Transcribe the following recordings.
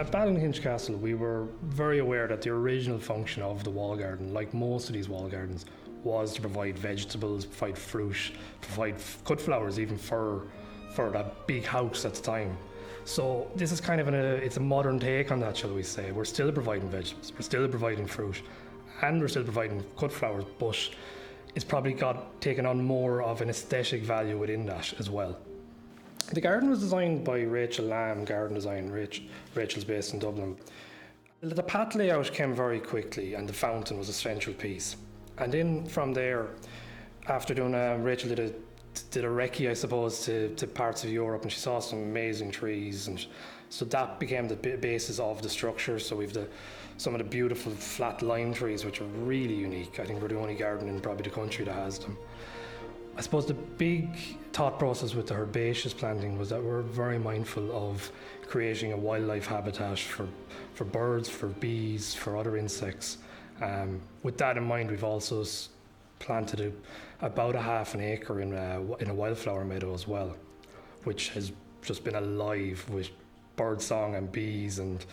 At Ballynahinch Castle, we were very aware that the original function of the wall garden, like most of these wall gardens, was to provide vegetables, provide fruit, provide cut flowers even for that big house at the time. So this is kind of it's a modern take on that, shall we say. We're still providing vegetables, we're still providing fruit, and we're still providing cut flowers, but it's probably got taken on more of an aesthetic value within that as well. The garden was designed by Rachel Lamb, Garden Design. Rachel's based in Dublin. The path layout came very quickly, and the fountain was a central piece. And then from there, after doing Rachel did a recce, I suppose, to parts of Europe, and she saw some amazing trees, and so that became the basis of the structure. So we've some of the beautiful flat lime trees, which are really unique. I think we're the only garden in probably the country that has them. I suppose the big thought process with the herbaceous planting was that we're very mindful of creating a wildlife habitat for birds, for bees, for other insects. With that in mind, we've also planted about a half an acre in a wildflower meadow as well, which has just been alive with bird song and bees and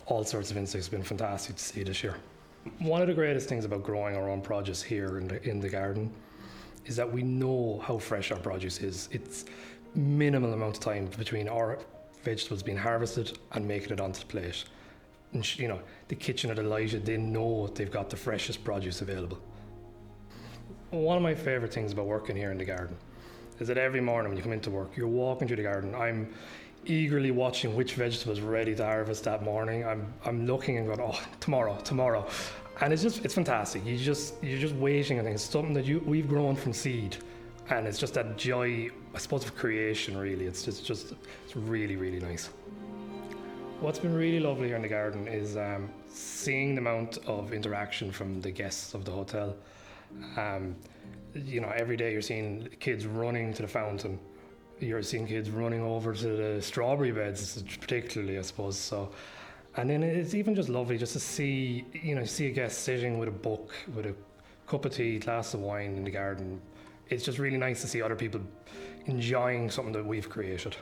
all sorts of insects. It's been fantastic to see this year. One of the greatest things about growing our own produce here in the garden is that we know how fresh our produce is. It's minimal amount of time between our vegetables being harvested and making it onto the plate. And the kitchen are delighted. They know they've got the freshest produce available. One of my favourite things about working here in the garden is that every morning when you come into work, you're walking through the garden. I'm eagerly watching which vegetables are ready to harvest that morning. I'm looking and going, oh, tomorrow. And it's fantastic. You're just waiting. I think it's something that we've grown from seed, and it's just that joy, I suppose, of creation. Really, it's really, really nice. What's been really lovely here in the garden is seeing the amount of interaction from the guests of the hotel. Every day you're seeing kids running to the fountain. You're seeing kids running over to the strawberry beds, particularly, I suppose. So. And then it's even just lovely just to see a guest sitting with a book, with a cup of tea, glass of wine in the garden. It's just really nice to see other people enjoying something that we've created.